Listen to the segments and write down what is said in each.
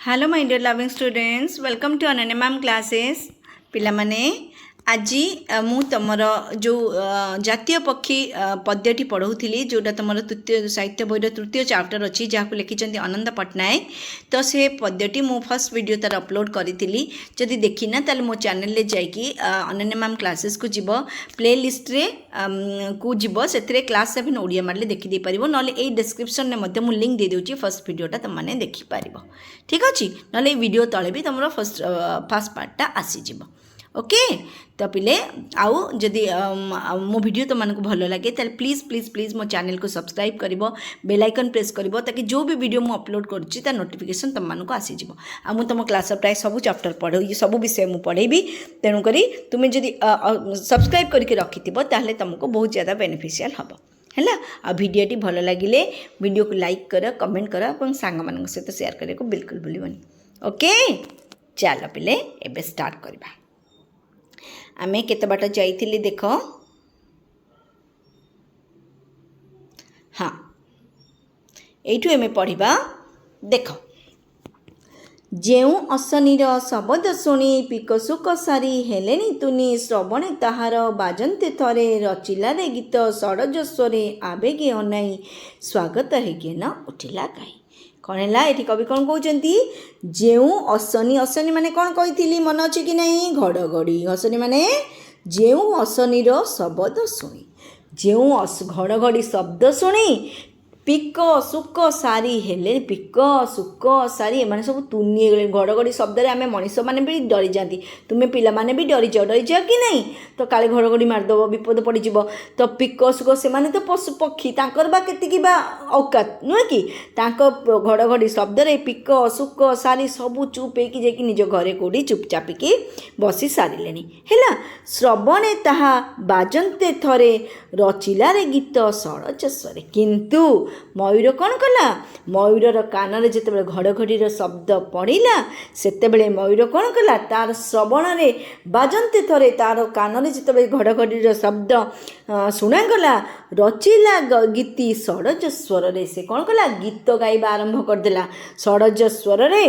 Hello my dear loving students welcome to Ananya ma'am classes पिलामाने आज मु तुमर जो जातीय पक्षी पद्यटी पढ़ाऊली जोटा तुम तृतीय साहित्य बहीर तृतीय चैप्टर अच्छी जहाँ को लिखिं अनंत पट्टनायक तो से पद्यटी मु फर्स्ट वीडियो तार अपलोड करी जदि देखना ताल मो चैनल ले जाकि अनन्या मैम क्लासेस को जीव प्ले लिस्ट रे को जीव से क्लास 7 ओडिया मारे देखी पार ना डिस्क्रिप्शन में मुझे लिंक दे दूँ फर्स्ट वीडियोटा तुमने देखिपार ठीक अच्छे ना वीडियो तले भी तुम फर्स्ट पार्टा आसीज ओके तो पिले आउ जदि मो वीडियो तुमको भल लगे तो प्लीज़ प्लीज़ प्लीज़ मो चैनल को सब्सक्राइब कर बेल आइकन प्रेस कर ताकि जो भी वीडियो मुझे अपलोड कर नोटिफिकेशन तुमको आसीज आ तुम क्लास प्राय सब चैप्टर पढ़े सब विषय मुझे पढ़ेबी तेणुक तुम्हें जदि सब्सक्राइब करके रखि ताहले तुमको बहुत ज़्यादा बेनिफिशियल हम है आ भिडियोटी भल लगे वीडियो को लाइक कर कमेंट कर और सांग मान सहित शेयर करने को बिल्कुल भूलनी ओके चल पिले एबे स्टार्ट करवा आमे केते बाट जाइथिली देख हाँ एठू एमे पढ़िबा देख जेउ असनीर शब्द शुणी पिकसुक सारी हेलेनी तुनी श्रवणे ताहार बाजंते थरे रचिला रे गीत षडज स्वरे आवेगे अनाई स्वागत हेगे न उठिला गाई कौन है ये कवि कौन कहते जेउ असनी असनी माने कौन कही मन अच्छे कि नहीं घड़घड़ी असनी माने जेउ असनीर शब्द शुणी जेउ घड़घड़ी शब्द शुणी पिक सुक सारी हेले पिक सुक सारी एम सब तुनी घड़घड़ी शब्द आम मनीष मैंने भी डरी जाती तुम्हें पिला माने भी डरी जाओ कि नहीं तो काले घड़घड़ी मारिदेव विपद पड़ तो पिक सुक से माने तो पशु पक्षी तांकर बा केतिकी बा औकात नुहे कि घड़घड़ी शब्द रे पिक सुक सारी सब चुप होगी जाकि निज घरे कौटी चुपचापिकी बसी सारे है श्रवणे ताहा बाजंते थरे रचिला रे गीत षडज स्वरे किंतु मयूर कौन कला मयूर कान जिते घड़घड़ी शब्द पड़ा से मयूर कौन कला तार श्रवण रे बाजंते थरे तार कान जिते घड़घड़ी शब्द शुणागला रचिला गीति षडज स्वर रे से कौन कला गीत गाइबा आरंभ करदेला षडज स्वर रे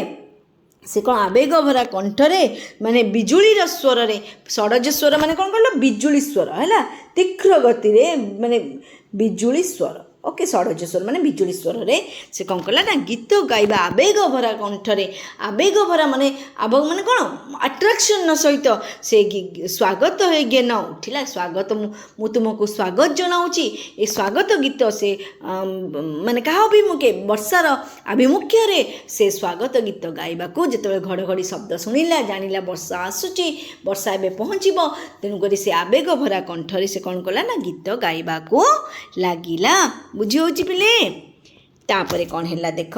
से कौन आवेग भरा कंठरे माने बिजुलीर स्वर रे षडज स्वर माने कौन कहल बिजुली स्वर है तीव्र गति रे माने बिजुली स्वर ओके षडज स्वर माने बिजुली स्वर रे से कौन कला ना गीत गाइबा आवेग भरा कंठरे आवेग भरा माने आवेग माने कौन अट्राक्शन सहित से स्वागत होगे न उठिला स्वागत मु तुमको स्वागत जनाऊँगी ये स्वागत गीत से माने क्या अभिमुखे वर्षार आभिमुख्य रे से स्वागत गीत गाइबा को जिते घड़घड़ी शब्द शुणिला जानिला वर्षा आसूची वर्षा एवं पहुँचब तेणुक से आवेग भरा कंठरे से कौन कला ना गीत गाइबा को लगिला बुझी हो पिले तापरे कौन है देख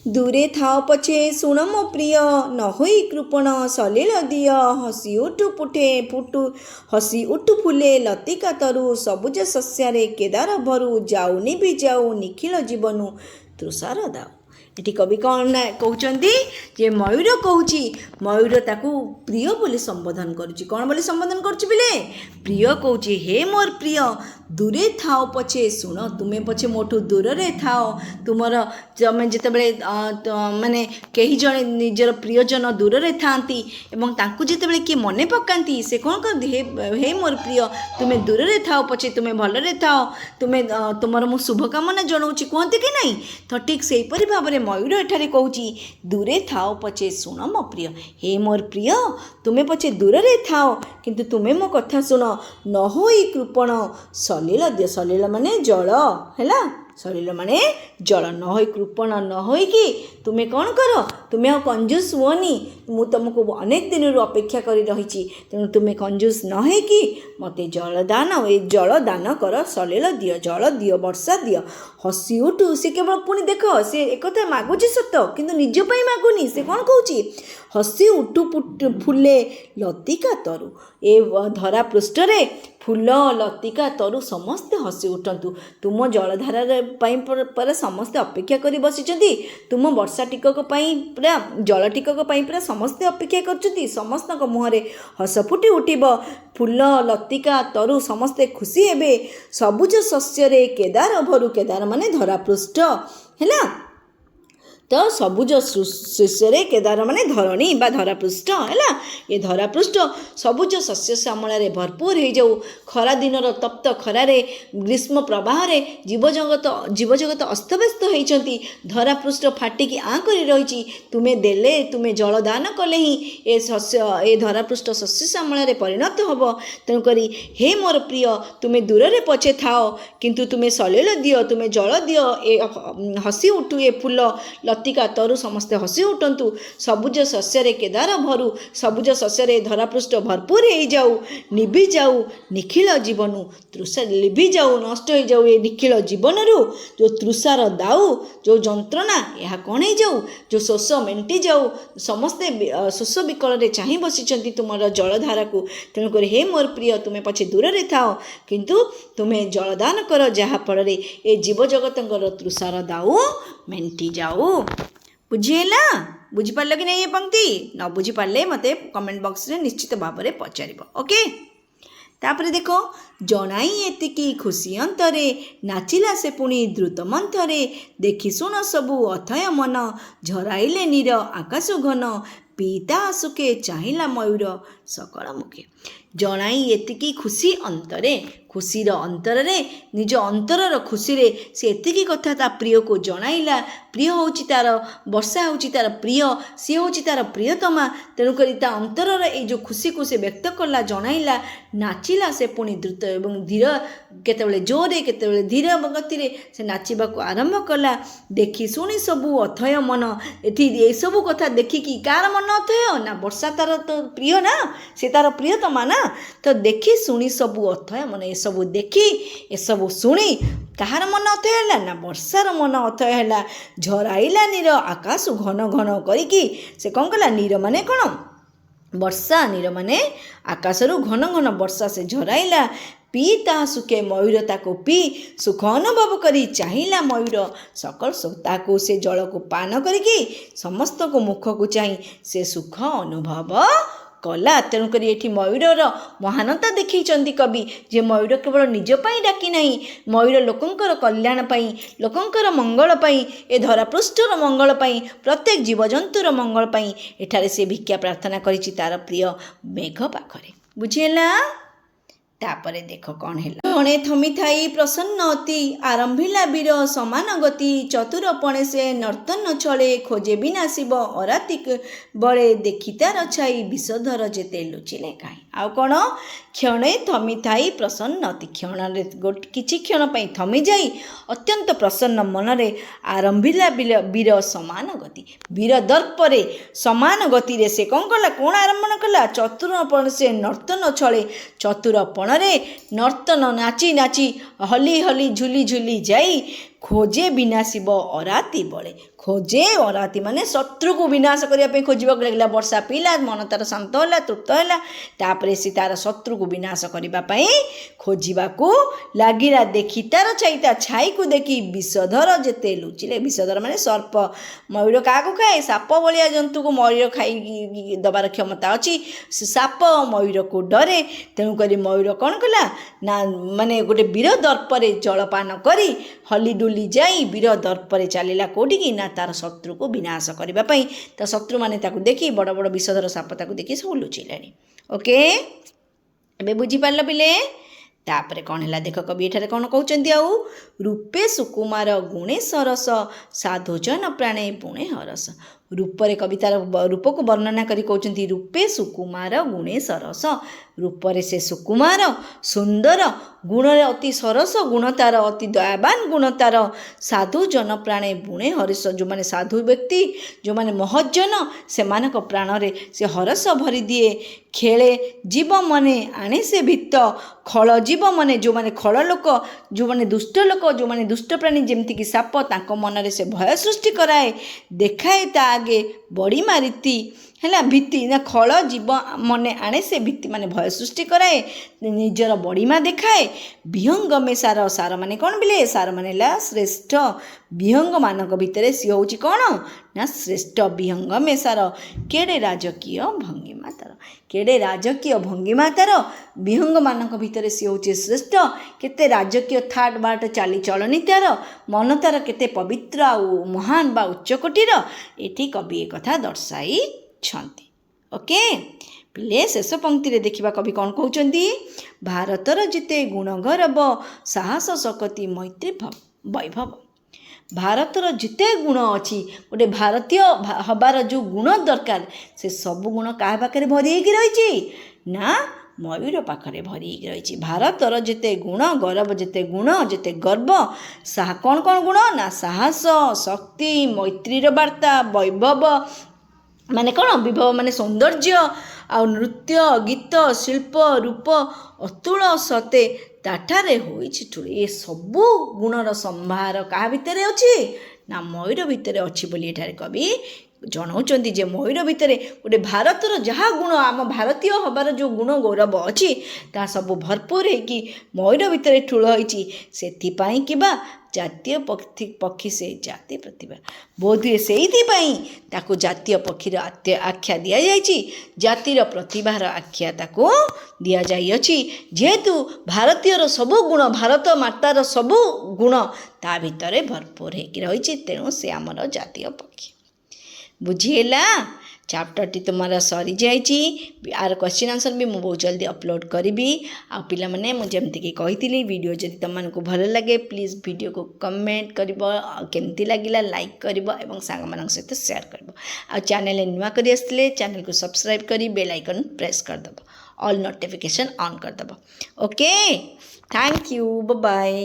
दूरे थाओ पछे शुण मो प्रिय न होई कृपण सलिल दिय हसी उठु पुठे फुटु हसी उठु फुले लतिका तरु सबुज शस्यारे केदार भरु जाऊनी भी जाऊ निखिल जीवनु तृषार दाऊ ये कवि कौन कहते जे मयूर कहूँ मयूर ताकू प्रिय बोली संबोधन करुच्ची कौन बोली संबोधन करुच्ची बिले प्रिय कहूँ हे मोर प्रिय दूरे थाओ पछे शुण तुम्हें पछे मोठू दूर रे थाओ तुमर तुम जिते माने कई जड़े निजर प्रियजन दूर रे थांती एवं तांकू जिते किए मन पकाती से कौन कर हे मोर प्रिय तुम्हें दूर रे थाओ पछे तुम्हें भल रे थाओ तुम्हें तुमर मु शुभकामना जनाऊँगी कहते कि नहीं तो ठीक से भाव में मयूर एठारे कहूँ दूरे थाओ पछे शुण मो प्रिय हे मोर प्रिय तुम्हें पछे दूर रे थाओ किंतु तुम्हें मो कथा शुण न होई कृपण सलिल दिय सलिल माने जल है सलिल माने जल न हो कृपण न हो कि तुम्हें कौन कर तुम्हें आ कंजूस हुओनी मु तुमको अनेक दिन अपेक्षा कर रही तेणु तुम्हें कंजूस न हो कि मते जल दान ए जल दान कर सलिल दिय जल दिय वर्षा दिय हसी उठू से केवल पुणी देख से एक मागुची सत किंतु निज पाई मागुनी से कौन कहूँ हसी उठू फुले लतिका तरु ए धरा पृष्ठ रे फूल लतिका तरु समस्ते हसी उठंतु तुम जलधारा पर समस्ते अपेक्षा कर बसी तुम वर्षा टिकक पूरा जल टिकक पूरा समस्ते अपेक्षा कर समस्त मुहरे हस फुटी उठिब फूल लतिका तरु समस्ते खुशी हेबे सबुज शस्य रे केदार भरु केदार माने धरा पृष्ठ है ତ ସବୁଜ ଶୀର୍ଷରେ କେଦାର ମାନେ ଧରଣୀ ବା ଧରାପୃଷ୍ଠ ହେଲା। ଏ ଧରାପୃଷ୍ଠ ସବୁଜ ଶସ୍ୟ ଶ୍ୟାମଳାରେ ଭରପୁର ହେଇଯାଉ। ଖରା ଦିନର ତପ୍ତ ଖରାରେ ଗ୍ରୀଷ୍ମ ପ୍ରବାହରେ ଜୀବଜଗତ ଅସ୍ତବ୍ୟସ୍ତ ହେଇଛନ୍ତି। ଧରାପୃଷ୍ଠ ଫାଟିକି ଆଁ କରି ରହିଛି। ତୁମେ ଜଳ ଦାନ କଲେ ହିଁ ଏ ଧରାପୃଷ୍ଠ ଶସ୍ୟ ଶ୍ୟାମଳାରେ ପରିଣତ ହେବ। ତେଣୁକରି ହେ ମୋର ପ୍ରିୟ, ତୁମେ ଦୂରରେ ପଛେ ଥାଅ, କିନ୍ତୁ ତୁମେ ସଲିଳ ଦିଅ, ତୁମେ ଜଳ ଦିଅ। ହସି ଉଠୁ ଏ ଫୁଲ ଲତିକା ତରୁ ସମସ୍ତେ ହସି ଉଠନ୍ତୁ। ସବୁଜ ଶସ୍ୟରେ କେଦାର ଭରୁ, ସବୁଜ ଶସ୍ୟରେ ଧରାପୃଷ୍ଠ ଭରପୁର ହେଇଯାଉ। ନିଭିଯାଉ ନିଖିଳ ଜୀବନୁ, ଲିଭିଯାଉ, ନଷ୍ଟ ହେଇଯାଉ ଏ ନିଖିଳ ଜୀବନରୁ ଯେଉଁ ତୃଷାର ଦାଉ, ଯେଉଁ ଯନ୍ତ୍ରଣା, ଏହା କ'ଣ ହେଇଯାଉ, ଯେଉଁ ଶୋଷ ମେଣ୍ଟିଯାଉ। ସମସ୍ତେ ଶୋଷ ବିକଳରେ ଚାହିଁ ବସିଛନ୍ତି ତୁମର ଜଳଧାରାକୁ। ତେଣୁକରି ହେ ମୋର ପ୍ରିୟ, ତୁମେ ପଛେ ଦୂରରେ ଥାଅ, କିନ୍ତୁ ତୁମେ ଜଳଦାନ କର, ଯାହାଫଳରେ ଏ ଜୀବଜଗତଙ୍କର ତୃଷାର ଦାଉ ମେଣ୍ଟିଯାଉ। ବୁଝିହେଲା? ବୁଝିପାରିଲ କି ନାହିଁ ଏ ପଂକ୍ତି? ନ ବୁଝିପାରିଲେ ମୋତେ କମେଣ୍ଟ ବକ୍ସରେ ନିଶ୍ଚିତ ଭାବରେ ପଚାରିବ। ଓକେ, ତାପରେ ଦେଖ, ଜଣାଇ ଏତିକି ଖୁସି ଅନ୍ତରେ, ନାଚିଲା ସେ ପୁଣି ଦ୍ରୁତ ମନ୍ଥରେ। ଦେଖି ଶୁଣ ସବୁ ଅଥୟ ମନ, ଝରାଇଲେ ନୀର ଆକାଶ ଘନ। ପିତା ଆସୁକେ ଚାହିଁଲା ମୟୂର ସକଳ ମୁଖେ। ଜଣାଇ ଏତିକି ଖୁସି ଅନ୍ତରେ, ଖୁସିର ଅନ୍ତରରେ, ନିଜ ଅନ୍ତରର ଖୁସିରେ ସେ ଏତିକି କଥା ତା ପ୍ରିୟକୁ ଜଣାଇଲା। ପ୍ରିୟ ହେଉଛି ତାର, ବର୍ଷା ହେଉଛି ତାର ପ୍ରିୟ, ସିଏ ହେଉଛି ତାର ପ୍ରିୟତମା। ତେଣୁକରି ତା ଅନ୍ତରର ଏଇ ଯେଉଁ ଖୁସିକୁ ସେ ବ୍ୟକ୍ତ କଲା, ଜଣାଇଲା। ନାଚିଲା ସେ ପୁଣି ଦ୍ରୁତ ଏବଂ ଧୀର, କେତେବେଳେ ଜୋରରେ କେତେବେଳେ ଧୀର ଗତିରେ ସେ ନାଚିବାକୁ ଆରମ୍ଭ କଲା। ଦେଖି ଶୁଣି ସବୁ ଅଥୟ ମନ, ଏଠି ଏସବୁ କଥା ଦେଖିକି କାହାର ମନ ଅଥୟ ନା? ବର୍ଷା ତାର ତ ପ୍ରିୟ ନା, ସେ ତାର ପ୍ରିୟତମା ନା। ତ ଦେଖି ଶୁଣି ସବୁ ଅଥୟ ମନ, ଏସବୁ ଦେଖି ଏସବୁ ଶୁଣି କାହାର ମନ ଅଥୟ ହେଲା ନା? ବର୍ଷାର ମନ ଅଥୟ ହେଲା। ଝରାଇଲା ନୀର ଆକାଶ ଘନ ଘନ କରିକି, ସେ କ'ଣ କଲା? ନୀର ମାନେ କ'ଣ? ବର୍ଷା। ନୀର ମାନେ ଆକାଶରୁ ଘନ ଘନ ବର୍ଷା ସେ ଝରାଇଲା। ପିଇ ତାହା ସୁଖେ ମୟୂର ତାକୁ ପିଇ ସୁଖ ଅନୁଭବ କରି ଚାହିଁଲା ମୟୂର ସକଳ। ତାକୁ ସେ ଜଳକୁ ପାନ କରିକି ସମସ୍ତଙ୍କୁ ମୁଖକୁ ଚାହିଁ ସେ ସୁଖ ଅନୁଭବ କଲା। ତେଣୁକରି ଏଠି ମୟୂରର ମହାନତା ଦେଖେଇଛନ୍ତି କବି, ଯେ ମୟୂର କେବଳ ନିଜ ପାଇଁ ଡାକି ନାହିଁ, ମୟୂର ଲୋକଙ୍କର କଲ୍ୟାଣ ପାଇଁ, ଲୋକଙ୍କର ମଙ୍ଗଳ ପାଇଁ, ଏ ଧରାପୃଷ୍ଠର ମଙ୍ଗଳ ପାଇଁ, ପ୍ରତ୍ୟେକ ଜୀବଜନ୍ତୁର ମଙ୍ଗଳ ପାଇଁ ଏଠାରେ ସେ ଭିକ୍ଷା ପ୍ରାର୍ଥନା କରିଛି ତାର ପ୍ରିୟ ମେଘ ପାଖରେ। ବୁଝିହେଲା? ତାପରେ ଦେଖ କ'ଣ ହେଲା। ଜଣେ ଥମିଥାଇ ପ୍ରସନ୍ନ ଅତି, ଆରମ୍ଭିଲା ବୀର ସମାନ ଗତି। ଚତୁରପଣେ ସେ ନର୍ତ୍ତନ ଛଳେ, ଖୋଜେ ବିନାଶିବ ଅରାତି ବଳେ। ଦେଖି ତାର ଛାଇ ବିଷଧର ଯେତେ ଲୁଚିଲେ କାହିଁ। ଆଉ କ'ଣ? କ୍ଷଣେ ଥମିଥାଇ ପ୍ରସନ୍ନ ଅତି, କ୍ଷଣରେ କିଛି କ୍ଷଣ ପାଇଁ ଥମିଯାଇ ଅତ୍ୟନ୍ତ ପ୍ରସନ୍ନ ମନରେ ଆରମ୍ଭିଲା ବୀର ସମାନ ଗତି। ବୀର ଦର୍ପରେ ସମାନ ଗତିରେ ସେ କ'ଣ କଲା? କ'ଣ ଆରମ୍ଭ କଲା? ଚତୁରପଣେ ସେ ନର୍ତ୍ତନ ଛଳେ, ଚତୁରପଣରେ ନର୍ତ୍ତନ ନାଚି ନାଚି ହଲି ହଲି ଝୁଲି ଝୁଲି ଯାଇ ଖୋଜେ ବିନାଶିବ ଅରାତି ବଳେ। ଖୋଜେ, ଅରାତି ମାନେ ଶତ୍ରୁକୁ ବିନାଶ କରିବା ପାଇଁ ଖୋଜିବାକୁ ଲାଗିଲା। ବର୍ଷା ପିଇଲା, ମନ ତାର ଶାନ୍ତ ହେଲା, ତୃପ୍ତ ହେଲା। ତାପରେ ସେ ତାର ଶତ୍ରୁକୁ ବିନାଶ କରିବା ପାଇଁ ଖୋଜିବାକୁ ଲାଗିଲା। ଦେଖି ତାର ଛାଇ, ତା ଛାଇକୁ ଦେଖି ବିଷଧର ଯେତେ ଲୁଚିଲେ। ବିଷଧର ମାନେ ସର୍ପ। ମୟୂର କାହାକୁ ଖାଏ? ସାପ ଭଳିଆ ଜନ୍ତୁକୁ ମୟୂର ଖାଇକି ଦେବାର କ୍ଷମତା ଅଛି। ସେ ସାପ ମୟୂରକୁ ଡରେ। ତେଣୁକରି ମୟୂର କ'ଣ କଲା ନା, ମାନେ ଗୋଟେ ବୀର ଦର୍ପରେ ଜଳପାନ କରି ହଲି ଡୁଲି ଯାଇ ବୀର ଦର୍ପରେ ଚାଲିଲା। କେଉଁଠିକି ନା? ତାର ଶତ୍ରୁକୁ ବିନାଶ କରିବା ପାଇଁ। ତା ଶତ୍ରୁମାନେ ତାକୁ ଦେଖି, ବଡ଼ ବଡ଼ ବିଷଧର ସାପ ତାକୁ ଦେଖି ସବୁ ଲୁଚିଲେଣି। ଓକେ, ଏବେ ବୁଝିପାରିଲ ପିଲେ? ତାପରେ କ'ଣ ହେଲା ଦେଖ, କବି ଏଠାରେ କ'ଣ କହୁଛନ୍ତି? ଆଉ ରୂପେ ସୁକୁମାର ଗୁଣେ ସରସ, ସାଧୁଜନ ପ୍ରାଣେ ପୁଣେ ହରସ। ରୂପରେ କବି ତାର ରୂପକୁ ବର୍ଣ୍ଣନା କରି କହୁଛନ୍ତି, ରୂପେ ସୁକୁମାର ଗୁଣେ ସରସ। ରୂପରେ ସେ ସୁକୁମାର, ସୁନ୍ଦର, ଗୁଣରେ ଅତି ସରସ ଗୁଣ ତାର, ଅତି ଦୟାବାନ ଗୁଣ ତାର। ସାଧୁ ଜନ ପ୍ରାଣେ ବୁଣେ ହରସ, ଯେଉଁମାନେ ସାଧୁ ବ୍ୟକ୍ତି, ଯେଉଁମାନେ ମହଜ୍ଜନ, ସେମାନଙ୍କ ପ୍ରାଣରେ ସେ ହରସ ଭରିଦିଏ। ଖେଳେ ଜୀବ ମନେ ଆଣେ ସେ ଭିତ, ଖଳ ଜୀବ ମନେ, ଯେଉଁମାନେ ଖଳ ଲୋକ, ଯେଉଁମାନେ ଦୁଷ୍ଟ ଲୋକ, ଯେଉଁମାନେ ଦୁଷ୍ଟ ପ୍ରାଣୀ ଯେମିତିକି ସାପ, ତାଙ୍କ ମନରେ ସେ ଭୟ ସୃଷ୍ଟି କରାଏ। ଦେଖାଏ ତା ଆଗେ ବଡ଼ି ମାରିତି ହେଲା। ଭୀତି ନା, ଖଳ ଜୀବ ମନେ ଆଣେ ସେ ଭୀତି ମାନେ ଭୟ ସୃଷ୍ଟି କରାଏ, ନିଜର ବଡ଼ିମା ଦେଖାଏ। ବିହଙ୍ଗ ସାର ସାର ମାନେ କ'ଣ ବିଲେ ସାର ମାନେ ହେଲା ଶ୍ରେଷ୍ଠ ବିହଙ୍ଗମାନଙ୍କ ଭିତରେ ସିଏ ହେଉଛି କ'ଣ ନା ଶ୍ରେଷ୍ଠ ବିହଙ୍ଗ ସାର କେଡ଼େ ରାଜକୀୟ ଭଙ୍ଗିମା ତାର କେଡ଼େ ରାଜକୀୟ ଭଙ୍ଗିମା ତାର ବିହଙ୍ଗମାନଙ୍କ ଭିତରେ ସିଏ ହେଉଛି ଶ୍ରେଷ୍ଠ କେତେ ରାଜକୀୟ ଥାଟ ବାଟ ଚାଲିଚଳଣି ତାର ମନ ତାର କେତେ ପବିତ୍ର ଆଉ ମହାନ ବା ଉଚ୍ଚକୋଟୀର ଏଠି କବି ଏ କଥା ଦର୍ଶାଇଛନ୍ତି। ଓକେ ପିଲେ ଶେଷ ପଂକ୍ତିରେ ଦେଖିବା କବି କ'ଣ କହୁଛନ୍ତି ଭାରତର ଯେତେ ଗୁଣ ଗୌରବ ସାହସ ଶକତି ମୈତ୍ରୀ ବୈଭବ ଭାରତର ଯେତେ ଗୁଣ ଅଛି ଗୋଟେ ଭାରତୀୟ ହେବାର ଯେଉଁ ଗୁଣ ଦରକାର ସେ ସବୁ ଗୁଣ କାହା ପାଖରେ ଭରି ହେଇକି ରହିଛି ନା ମୟୂର ପାଖରେ ଭରି ହେଇକି ରହିଛି। ଭାରତର ଯେତେ ଗୁଣ ଗୌରବ ଯେତେ ଗୁଣ ଯେତେ ଗର୍ବ କ'ଣ କ'ଣ ଗୁଣ ନା ସାହସ ଶକ୍ତି ମୈତ୍ରୀର ବାର୍ତ୍ତା ବୈଭବ ମାନେ କ'ଣ ବିଭବ ମାନେ ସୌନ୍ଦର୍ଯ୍ୟ ଆଉ ନୃତ୍ୟ ଗୀତ ଶିଳ୍ପ ରୂପ ଅତୁଳ ସତେ ତାଠାରେ ହୋଇଛି ଠୁଳ ଏ ସବୁ ଗୁଣର ସମ୍ଭାର କାହା ଭିତରେ ଅଛି ନା ମୟୂର ଭିତରେ ଅଛି ବୋଲି ଏଠାରେ କବି ଜଣାଉଛନ୍ତି ଯେ ମୟୂର ଭିତରେ ଗୋଟେ ଭାରତର ଯାହା ଗୁଣ ଆମ ଭାରତୀୟ ହେବାର ଯେଉଁ ଗୁଣ ଗୌରବ ଅଛି ତାହା ସବୁ ଭରପୁର ହେଇକି ମୟୂର ଭିତରେ ଠୁଳ ହୋଇଛି ସେଥିପାଇଁ କିବା ଜାତୀୟ ପକ୍ଷୀ ସେ ଜାତି ପ୍ରତିଭା ବୋଧହୁଏ ସେଇଥିପାଇଁ ତାକୁ ଜାତୀୟ ପକ୍ଷୀର ଆଖ୍ୟା ଦିଆଯାଇଛି ଜାତିର ପ୍ରତିଭାର ଆଖ୍ୟା ତାକୁ ଦିଆଯାଇଅଛି ଯେହେତୁ ଭାରତୀୟର ସବୁ ଗୁଣ ଭାରତ ମାତାର ସବୁ ଗୁଣ ତା ଭିତରେ ଭରପୁର ହେଇକି ରହିଛି ତେଣୁ ସେ ଆମର ଜାତୀୟ ପକ୍ଷୀ। ବୁଝିହେଲା ଚାପ୍ଟରଟି ତୁମର ସରିଯାଇଛି ଆର କ୍ୱେଶ୍ଚିନ୍ ଆନ୍ସର୍ ବି ମୁଁ ବହୁତ ଜଲ୍ଦି ଅପଲୋଡ଼ କରିବି। ଆଉ ପିଲାମାନେ ମୁଁ ଯେମିତିକି କହିଥିଲି ଭିଡ଼ିଓ ଯଦି ତୁମମାନଙ୍କୁ ଭଲ ଲାଗେ ପ୍ଲିଜ୍ ଭିଡ଼ିଓକୁ କମେଣ୍ଟ କରିବ ଆଉ କେମିତି ଲାଗିଲା ଲାଇକ୍ କରିବ ଏବଂ ସାଙ୍ଗମାନଙ୍କ ସହିତ ସେୟାର କରିବ ଆଉ ଚ୍ୟାନେଲରେ ନୂଆ କରି ଆସିଥିଲେ ଚ୍ୟାନେଲକୁ ସବସ୍କ୍ରାଇବ୍ କରି ବେଲ୍ ଆଇକନ୍ ପ୍ରେସ୍ କରିଦେବ ଅଲ୍ ନୋଟିଫିକେସନ୍ ଅନ୍ କରିଦେବ। Okay thank you bye.